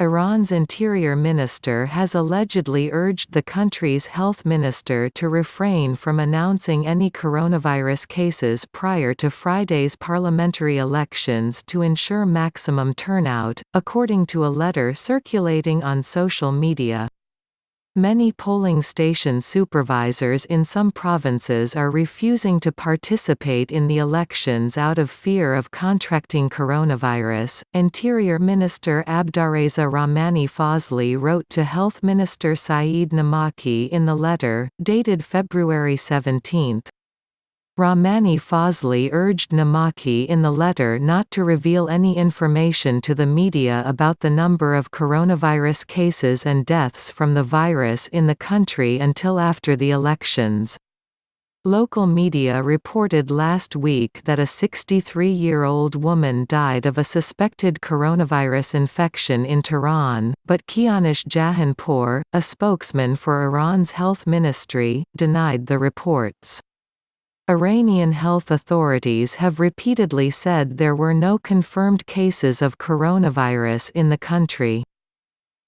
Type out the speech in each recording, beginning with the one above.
Iran's interior minister has allegedly urged the country's health minister to refrain from announcing any coronavirus cases prior to Friday's parliamentary elections to ensure maximum turnout, according to a letter circulating on social media. Many polling station supervisors in some provinces are refusing to participate in the elections out of fear of contracting coronavirus. Interior Minister Abdarreza Rahmani Fazli wrote to Health Minister Saeed Namaki in the letter, dated February 17. Rahmani Fazli urged Namaki in the letter not to reveal any information to the media about the number of coronavirus cases and deaths from the virus in the country until after the elections. Local media reported last week that a 63-year-old woman died of a suspected coronavirus infection in Tehran, but Kianish Jahanpour, a spokesman for Iran's health ministry, denied the reports. Iranian health authorities have repeatedly said there were no confirmed cases of coronavirus in the country.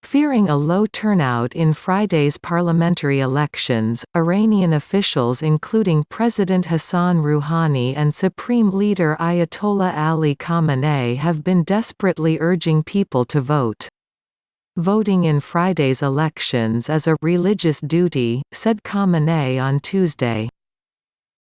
Fearing a low turnout in Friday's parliamentary elections, Iranian officials including President Hassan Rouhani and Supreme Leader Ayatollah Ali Khamenei have been desperately urging people to vote. Voting in Friday's elections is a religious duty, said Khamenei on Tuesday.